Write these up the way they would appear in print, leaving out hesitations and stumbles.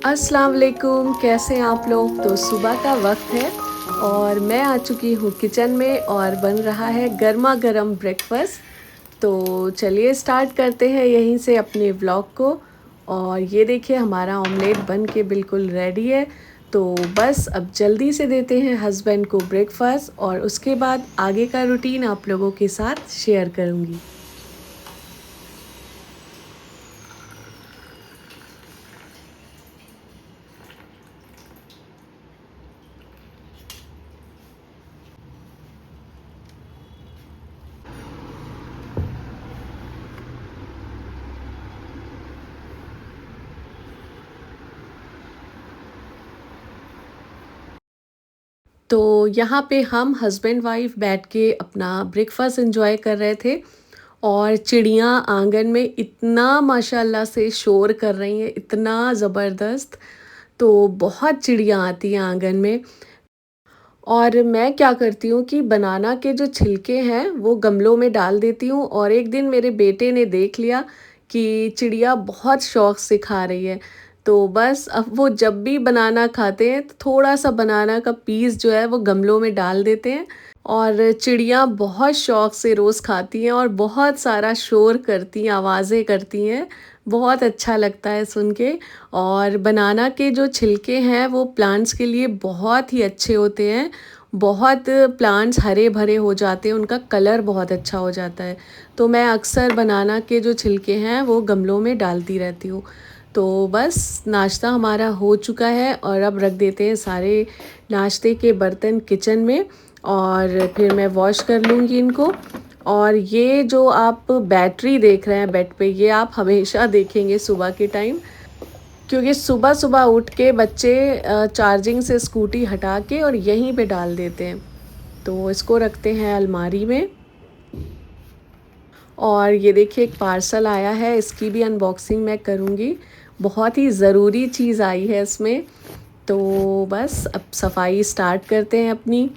अस्सलाम वालेकुम, कैसे हैं आप लोग। तो सुबह का वक्त है और मैं आ चुकी हूँ किचन में और बन रहा है गर्मा गर्म ब्रेकफास्ट। तो चलिए स्टार्ट करते हैं यहीं से अपने व्लॉग को। और ये देखिए हमारा ऑमलेट बन के बिल्कुल रेडी है। तो बस अब जल्दी से देते हैं हस्बैंड को ब्रेकफास्ट और उसके बाद आगे का रूटीन आप लोगों के साथ शेयर करूँगी। तो यहाँ पे हम हस्बैंड वाइफ बैठ के अपना ब्रेकफास्ट एंजॉय कर रहे थे और चिड़ियाँ आंगन में इतना माशाल्लाह से शोर कर रही हैं, इतना ज़बरदस्त। तो बहुत चिड़ियाँ आती हैं आंगन में। और मैं क्या करती हूँ कि बनाना के जो छिलके हैं वो गमलों में डाल देती हूँ और एक दिन मेरे बेटे ने देख लिया कि चिड़िया बहुत शौक से खा रही है। तो बस अब वो जब भी बनाना खाते हैं तो थोड़ा सा बनाना का पीस जो है वो गमलों में डाल देते हैं और चिड़िया बहुत शौक से रोज़ खाती हैं और बहुत सारा शोर करती हैं, आवाज़ें करती हैं। बहुत अच्छा लगता है सुन के। और बनाना के जो छिलके हैं वो प्लांट्स के लिए बहुत ही अच्छे होते हैं। बहुत प्लांट्स हरे भरे हो जाते हैं, उनका कलर बहुत अच्छा हो जाता है। तो मैं अक्सर बनाना के जो छिलके हैं वो गमलों में डालती रहती हूँ। तो बस नाश्ता हमारा हो चुका है और अब रख देते हैं सारे नाश्ते के बर्तन किचन में और फिर मैं वॉश कर लूँगी इनको। और ये जो आप बैटरी देख रहे हैं बेड पे, ये आप हमेशा देखेंगे सुबह के टाइम, क्योंकि सुबह-सुबह उठ के बच्चे चार्जिंग से स्कूटी हटा के और यहीं पे डाल देते हैं। तो इसको रखते हैं अलमारी में। और ये देखिए एक पार्सल आया है, इसकी भी अनबॉक्सिंग मैं करूँगी। बहुत ही ज़रूरी चीज़ आई है इसमें। तो बस अब सफाई स्टार्ट करते हैं अपनी।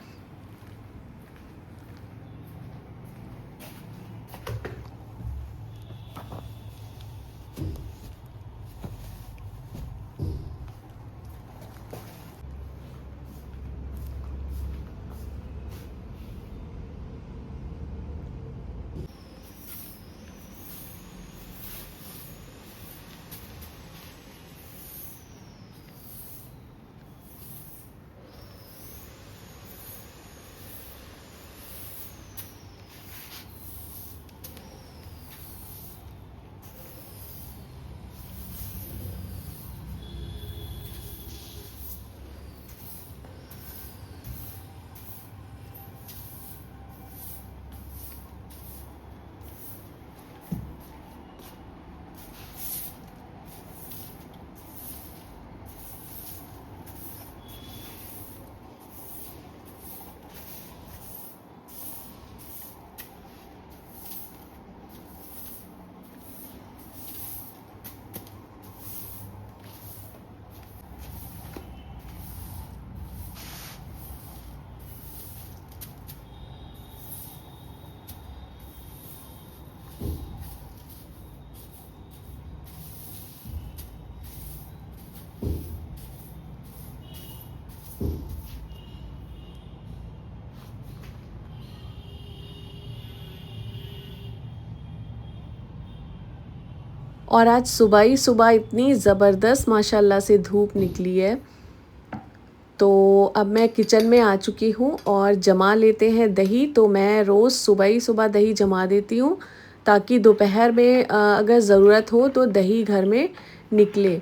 और आज सुबह ही सुबह इतनी ज़बरदस्त माशाल्लाह से धूप निकली है। तो अब मैं किचन में आ चुकी हूँ और जमा लेते हैं दही। तो मैं रोज़ सुबह ही सुबह दही जमा देती हूँ ताकि दोपहर में अगर ज़रूरत हो तो दही घर में निकले।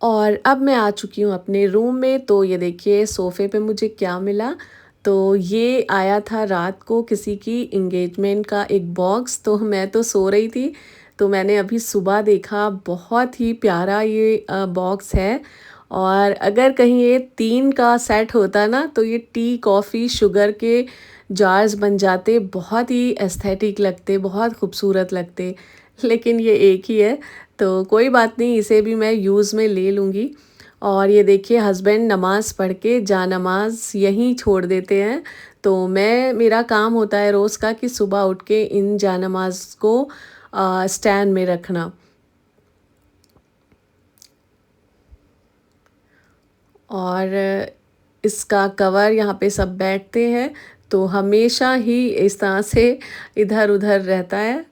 और अब मैं आ चुकी हूँ अपने रूम में। तो ये देखिए सोफ़े पे मुझे क्या मिला। तो ये आया था रात को किसी की एंगेजमेंट का एक बॉक्स। तो मैं तो सो रही थी, तो मैंने अभी सुबह देखा। बहुत ही प्यारा ये बॉक्स है। और अगर कहीं ये 3 का सेट होता ना तो ये टी, कॉफ़ी, शुगर के जार्स बन जाते। बहुत ही एस्थेटिक लगते, बहुत खूबसूरत लगते। लेकिन ये एक ही है, तो कोई बात नहीं, इसे भी मैं यूज़ में ले लूँगी। और ये देखिए हस्बैंड नमाज़ पढ़ के जा नमाज़ यहीं छोड़ देते हैं। तो मेरा काम होता है रोज़ का कि सुबह उठ के इन जानमाज़ को स्टैंड में रखना। और इसका कवर यहाँ पे सब बैठते हैं, तो हमेशा ही इस तरह से इधर-उधर रहता है।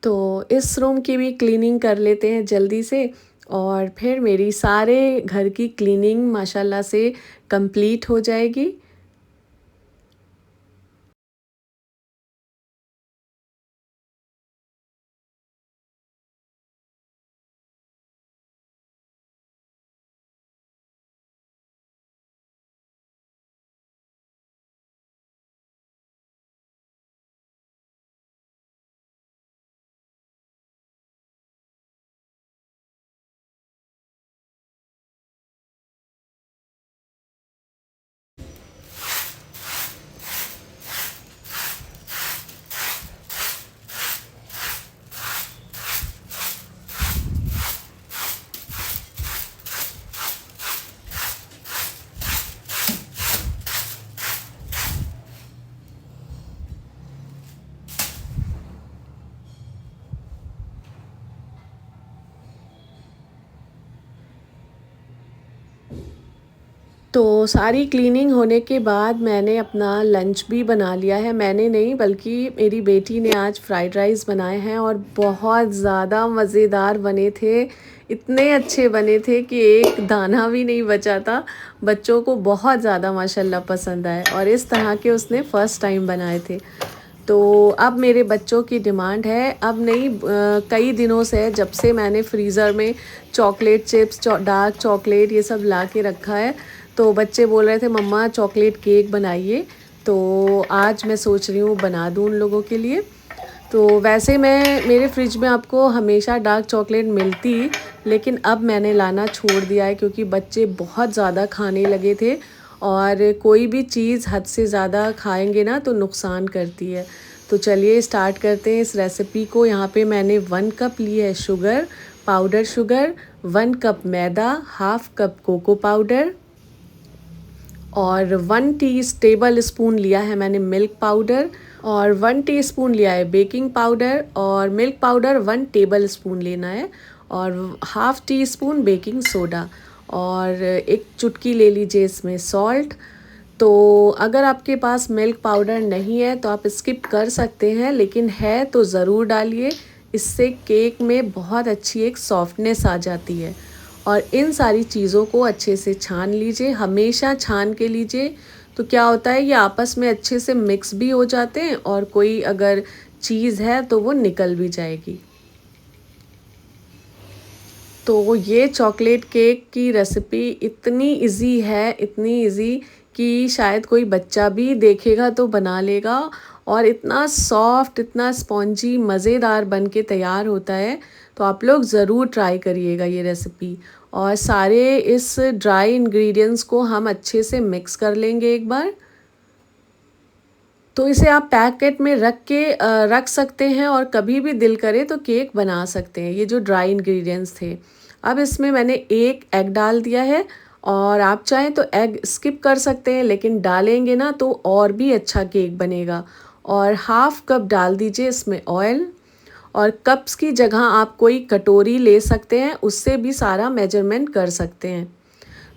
तो इस रूम की भी क्लीनिंग कर लेते हैं जल्दी से, और फिर मेरी सारे घर की क्लीनिंग माशाल्लाह से कंप्लीट हो जाएगी। तो सारी क्लीनिंग होने के बाद मैंने अपना लंच भी बना लिया है। मैंने नहीं बल्कि मेरी बेटी ने आज फ्राइड राइस बनाए हैं और बहुत ज़्यादा मज़ेदार बने थे। इतने अच्छे बने थे कि एक दाना भी नहीं बचा था। बच्चों को बहुत ज़्यादा माशाल्लाह पसंद आए, और इस तरह के उसने फ़र्स्ट टाइम बनाए थे। तो अब मेरे बच्चों की डिमांड है, अब नहीं कई दिनों से, जब से मैंने फ्रीज़र में चॉकलेट चिप्स, डार्क चॉकलेट ये सब ला के रखा है, तो बच्चे बोल रहे थे मम्मा चॉकलेट केक बनाइए। तो आज मैं सोच रही हूँ बना दूँ उन लोगों के लिए। तो वैसे मैं मेरे फ्रिज में आपको हमेशा डार्क चॉकलेट मिलती, लेकिन अब मैंने लाना छोड़ दिया है क्योंकि बच्चे बहुत ज़्यादा खाने लगे थे, और कोई भी चीज़ हद से ज़्यादा खाएंगे ना तो नुकसान करती है। तो चलिए स्टार्ट करते हैं इस रेसिपी को। यहाँ पे मैंने 1 कप ली है शुगर, पाउडर शुगर, 1 कप मैदा, हाफ कप कोको पाउडर, और 1 टेबल स्पून लिया है मैंने मिल्क पाउडर, और 1 टीस्पून लिया है बेकिंग पाउडर, और मिल्क पाउडर 1 टेबल स्पून लेना है, और half tea spoon baking soda, और एक चुटकी ले लीजिए इसमें सॉल्ट। तो अगर आपके पास मिल्क पाउडर नहीं है तो आप स्किप कर सकते हैं, लेकिन है तो ज़रूर डालिए। इससे केक में बहुत अच्छी एक सॉफ्टनेस आ जाती है। और इन सारी चीज़ों को अच्छे से छान लीजिए, हमेशा छान के लीजिए। तो क्या होता है, ये आपस में अच्छे से मिक्स भी हो जाते हैं, और कोई अगर चीज़ है तो वो निकल भी जाएगी। तो ये चॉकलेट केक की रेसिपी इतनी इजी है, इतनी इजी कि शायद कोई बच्चा भी देखेगा तो बना लेगा, और इतना सॉफ्ट, इतना स्पॉन्जी, मज़ेदार बन के तैयार होता है। तो आप लोग ज़रूर ट्राई करिएगा ये रेसिपी। और सारे इस ड्राई इंग्रेडिएंट्स को हम अच्छे से मिक्स कर लेंगे एक बार। तो इसे आप पैकेट में रख के रख सकते हैं, और कभी भी दिल करे तो केक बना सकते हैं। ये जो ड्राई इंग्रेडिएंट्स थे, अब इसमें मैंने एक एग डाल दिया है, और आप चाहें तो एग स्किप कर सकते हैं, लेकिन डालेंगे ना तो और भी अच्छा केक बनेगा। और हाफ कप डाल दीजिए इसमें ऑयल, और कप्स की जगह आप कोई कटोरी ले सकते हैं, उससे भी सारा मेजरमेंट कर सकते हैं।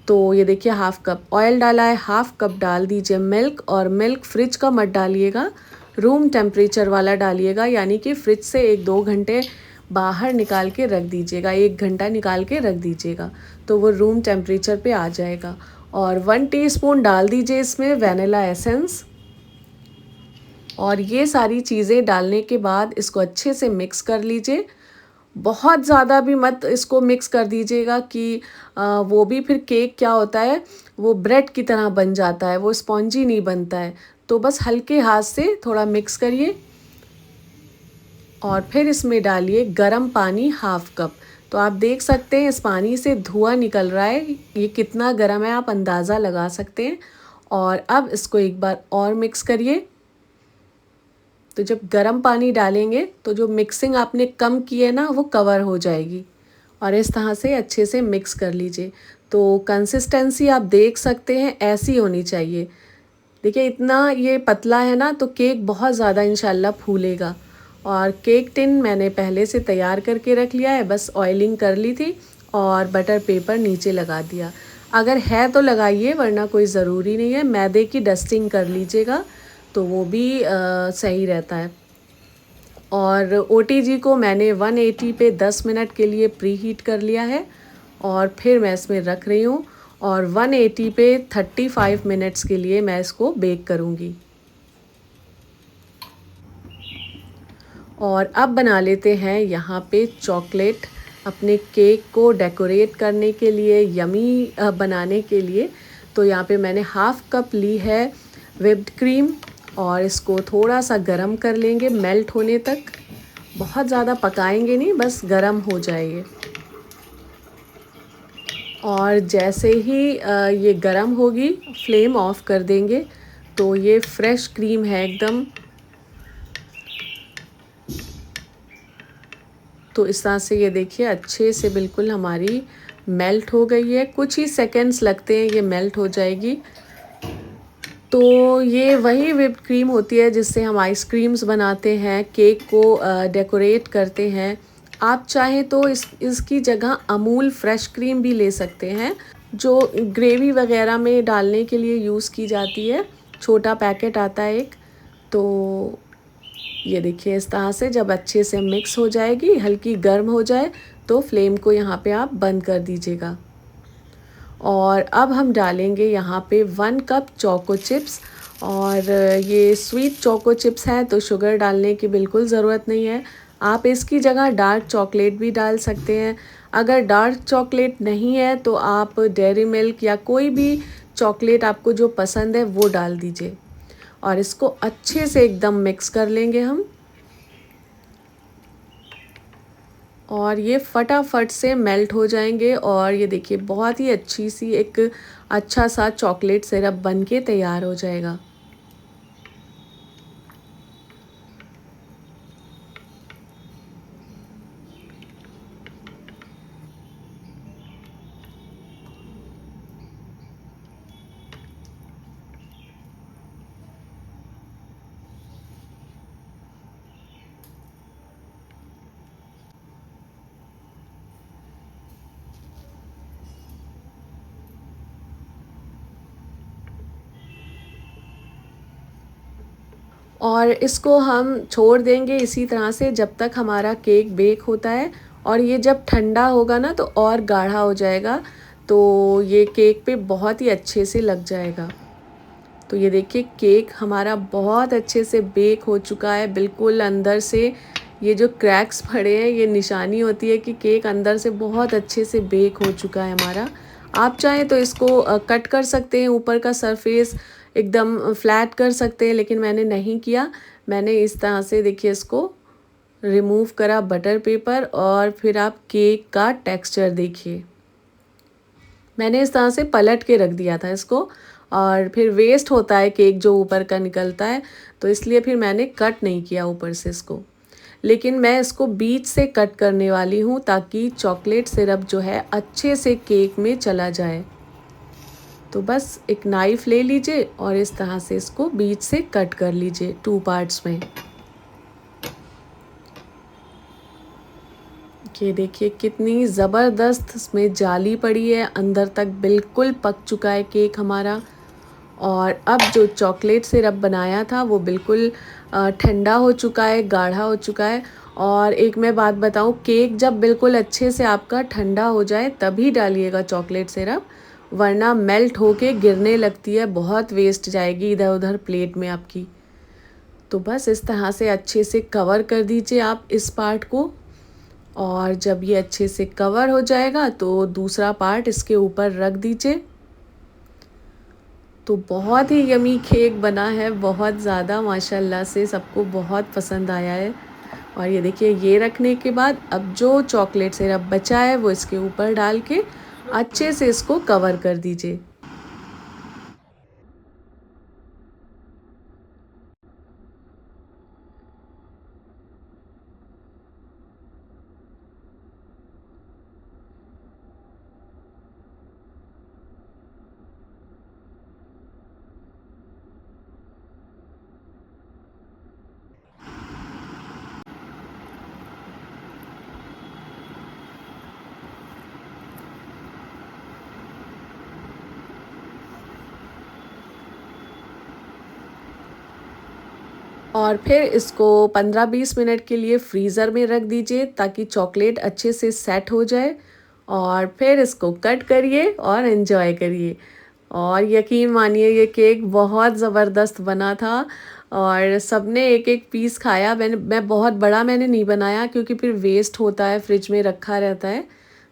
तो ये देखिए हाफ़ कप ऑयल डाला है, हाफ़ कप डाल दीजिए मिल्क, और मिल्क फ्रिज का मत डालिएगा, रूम टेम्परेचर वाला डालिएगा, यानी कि फ्रिज से 1-2 घंटे बाहर निकाल के रख दीजिएगा, 1 घंटा निकाल के रख दीजिएगा, तो वो रूम टेम्परेचर पे आ जाएगा। और 1 टीस्पून डाल दीजिए इसमें वैनिला एसेंस। और ये सारी चीज़ें डालने के बाद इसको अच्छे से मिक्स कर लीजिए। बहुत ज़्यादा भी मत इसको मिक्स कर दीजिएगा कि वो भी फिर केक क्या होता है, वो ब्रेड की तरह बन जाता है, वो स्पॉन्जी नहीं बनता है। तो बस हल्के हाथ से थोड़ा मिक्स करिए, और फिर इसमें डालिए गरम पानी हाफ़ कप। तो आप देख सकते हैं इस पानी से धुआं निकल रहा है, ये कितना गर्म है आप अंदाज़ा लगा सकते हैं। और अब इसको एक बार और मिक्स करिए। तो जब गर्म पानी डालेंगे तो जो मिक्सिंग आपने कम की है ना वो कवर हो जाएगी, और इस तरह से अच्छे से मिक्स कर लीजिए। तो कंसिस्टेंसी आप देख सकते हैं ऐसी होनी चाहिए। देखिए इतना ये पतला है ना, तो केक बहुत ज़्यादा इंशाल्लाह फूलेगा। और केक टिन मैंने पहले से तैयार करके रख लिया है, बस ऑयलिंग कर ली थी और बटर पेपर नीचे लगा दिया। अगर है तो लगाइए, वरना कोई ज़रूरी नहीं है। मैदे की डस्टिंग कर लीजिएगा तो वो भी सही रहता है। और ओटीजी को मैंने 180 पे 10 मिनट के लिए प्री हीट कर लिया है और फिर मैं इसमें रख रही हूँ, और 180 पे 35 मिनट्स के लिए मैं इसको बेक करूँगी। और अब बना लेते हैं यहाँ पे चॉकलेट, अपने केक को डेकोरेट करने के लिए, यमी बनाने के लिए। तो यहाँ पे मैंने हाफ़ कप ली है व्हिप्ड क्रीम, और इसको थोड़ा सा गरम कर लेंगे मेल्ट होने तक। बहुत ज़्यादा पकाएंगे नहीं, बस गरम हो जाए ये। और जैसे ही ये गरम होगी, फ्लेम ऑफ कर देंगे। तो ये फ्रेश क्रीम है एकदम। तो इस तरह से ये देखिए अच्छे से बिल्कुल हमारी मेल्ट हो गई है। कुछ ही सेकंड्स लगते हैं, ये मेल्ट हो जाएगी। तो ये वही व्हिप्ड क्रीम होती है जिससे हम आइसक्रीम्स बनाते हैं, केक को डेकोरेट करते हैं। आप चाहें तो इसकी जगह अमूल फ्रेश क्रीम भी ले सकते हैं, जो ग्रेवी वगैरह में डालने के लिए यूज़ की जाती है। छोटा पैकेट आता है एक। तो ये देखिए इस तरह से जब अच्छे से मिक्स हो जाएगी, हल्की गर्म हो जाए, तो फ्लेम को यहाँ पे आप बंद कर दीजिएगा। और अब हम डालेंगे यहाँ पे 1 कप चोको चिप्स। और ये स्वीट चोको चिप्स हैं, तो शुगर डालने की बिल्कुल ज़रूरत नहीं है। आप इसकी जगह डार्क चॉकलेट भी डाल सकते हैं। अगर डार्क चॉकलेट नहीं है तो आप डेयरी मिल्क या कोई भी चॉकलेट आपको जो पसंद है वो डाल दीजिए। और इसको अच्छे से एकदम मिक्स कर लेंगे हम। और ये फटाफट से मेल्ट हो जाएंगे, और ये देखिए बहुत ही अच्छी सी एक अच्छा सा चॉकलेट सिरप बन के तैयार हो जाएगा। और इसको हम छोड़ देंगे इसी तरह से जब तक हमारा केक बेक होता है। और ये जब ठंडा होगा ना तो और गाढ़ा हो जाएगा, तो ये केक पे बहुत ही अच्छे से लग जाएगा। तो ये देखिए केक हमारा बहुत अच्छे से बेक हो चुका है, बिल्कुल अंदर से ये जो क्रैक्स पड़े हैं ये निशानी होती है कि केक अंदर से बहुत अच्छे से बेक हो चुका है हमारा। आप चाहें तो इसको कट कर सकते हैं, ऊपर का सरफेस एकदम फ्लैट कर सकते हैं, लेकिन मैंने नहीं किया। मैंने इस तरह से देखिए इसको रिमूव करा बटर पेपर, और फिर आप केक का टेक्सचर देखिए। मैंने इस तरह से पलट के रख दिया था इसको, और फिर वेस्ट होता है केक जो ऊपर का निकलता है, तो इसलिए फिर मैंने कट नहीं किया ऊपर से इसको। लेकिन मैं इसको बीच से कट करने वाली हूँ ताकि चॉकलेट सिरप जो है अच्छे से केक में चला जाए। तो बस एक नाइफ़ ले लीजिए और इस तरह से इसको बीच से कट कर लीजिए 2 पार्ट्स में। ये देखिए कितनी ज़बरदस्त इसमें जाली पड़ी है, अंदर तक बिल्कुल पक चुका है केक हमारा। और अब जो चॉकलेट सिरप बनाया था वो बिल्कुल ठंडा हो चुका है, गाढ़ा हो चुका है। और एक मैं बात बताऊँ, केक जब बिल्कुल अच्छे से आपका ठंडा हो जाए तभी डालिएगा चॉकलेट सिरप, वरना मेल्ट होके गिरने लगती है, बहुत वेस्ट जाएगी इधर उधर प्लेट में आपकी। तो बस इस तरह से अच्छे से कवर कर दीजिए आप इस पार्ट को। और जब ये अच्छे से कवर हो जाएगा तो दूसरा पार्ट इसके ऊपर रख दीजिए। तो बहुत ही यमी केक बना है, बहुत ज़्यादा माशाल्लाह से सबको बहुत पसंद आया है। और ये देखिए ये रखने के बाद अब जो चॉकलेट सिरप बचा है वो इसके ऊपर डाल के अच्छे से इसको कवर कर दीजिए। और फिर इसको 15-20 मिनट के लिए फ्रीज़र में रख दीजिए ताकि चॉकलेट अच्छे से सेट हो जाए और फिर इसको कट करिए और एंजॉय करिए। और यकीन मानिए ये केक बहुत ज़बरदस्त बना था और सबने एक-एक पीस खाया। मैं बहुत बड़ा मैंने नहीं बनाया क्योंकि फिर वेस्ट होता है, फ्रिज में रखा रहता है।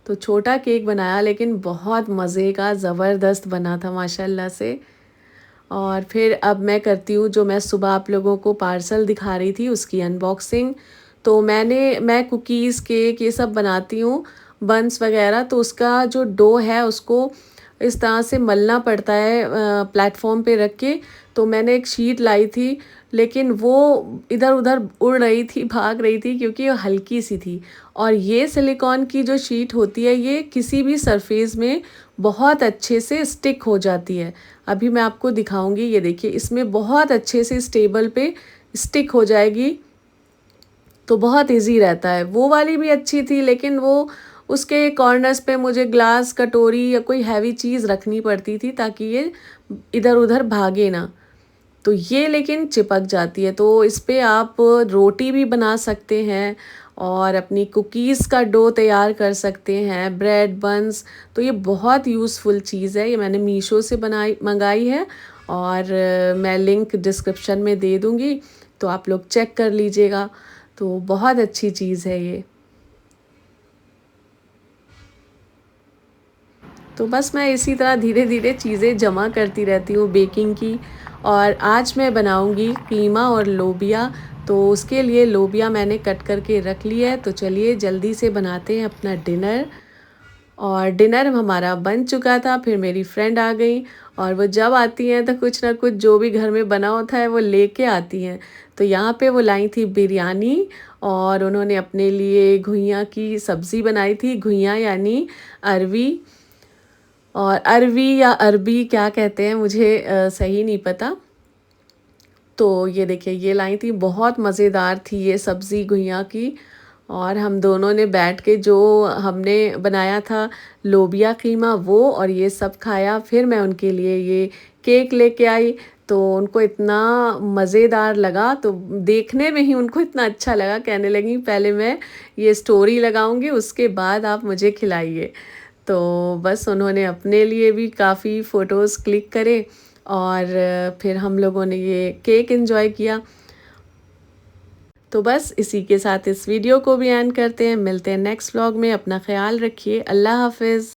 तो छोटा केक बनाया लेकिन बहुत मज़े का ज़बरदस्त बना था माशाल्लाह से। और फिर अब मैं करती हूँ जो मैं सुबह आप लोगों को पार्सल दिखा रही थी उसकी अनबॉक्सिंग। तो मैं कुकीज़, केक ये सब बनाती हूँ, बन्स वग़ैरह। तो उसका जो डो है उसको इस तरह से मलना पड़ता है प्लेटफ़ॉर्म पे रख के। तो मैंने एक शीट लाई थी लेकिन वो इधर-उधर उड़ रही थी, भाग रही थी क्योंकि वो हल्की सी थी। और ये सिलिकॉन की जो शीट होती है ये किसी भी सरफेस में बहुत अच्छे से स्टिक हो जाती है। अभी मैं आपको दिखाऊंगी, ये देखिए इसमें बहुत अच्छे से स्टेबल पे स्टिक हो जाएगी। तो बहुत इजी रहता है। वो वाली भी अच्छी थी लेकिन वो उसके कॉर्नर्स पे मुझे ग्लास, कटोरी या कोई हैवी चीज़ रखनी पड़ती थी ताकि ये इधर-उधर भागे ना। तो ये लेकिन चिपक जाती है। तो इस पे आप रोटी भी बना सकते हैं और अपनी कुकीज़ का डो तैयार कर सकते हैं, ब्रेड, बन्स। तो ये बहुत यूज़फुल चीज़ है। ये मैंने मीशो से मंगाई है और मैं लिंक डिस्क्रिप्शन में दे दूँगी, तो आप लोग चेक कर लीजिएगा। तो बहुत अच्छी चीज़ है ये। तो बस मैं इसी तरह धीरे-धीरे चीज़ें जमा करती रहती हूँ बेकिंग की। और आज मैं बनाऊँगी कीमा और लोबिया। तो उसके लिए लोबिया मैंने कट करके रख लिया है। तो चलिए जल्दी से बनाते हैं अपना डिनर। और डिनर हमारा बन चुका था, फिर मेरी फ्रेंड आ गई और वो जब आती हैं तो कुछ ना कुछ जो भी घर में बना होता है वो लेके आती हैं। तो यहाँ पे वो लाई थी बिरयानी और उन्होंने अपने लिए घुइयाँ की सब्ज़ी बनाई थी। घुइयाँ यानी अरवी, और अरवी या अरबी क्या कहते हैं मुझे सही नहीं पता। तो ये देखिए ये लाई थी, बहुत मज़ेदार थी ये सब्ज़ी घुइयाँ की। और हम दोनों ने बैठ के जो हमने बनाया था लोबिया कीमा वो और ये सब खाया। फिर मैं उनके लिए ये केक लेके आई। तो उनको इतना मज़ेदार लगा, तो देखने में ही उनको इतना अच्छा लगा, कहने लगी पहले मैं ये स्टोरी लगाऊंगी उसके बाद आप मुझे खिलाइए। तो बस उन्होंने अपने लिए भी काफ़ी फ़ोटोज़ क्लिक करे और फिर हम लोगों ने ये केक एंजॉय किया। तो बस इसी के साथ इस वीडियो को भी एंड करते हैं। मिलते हैं नेक्स्ट व्लॉग में। अपना ख्याल रखिए। अल्लाह हाफ़िज़।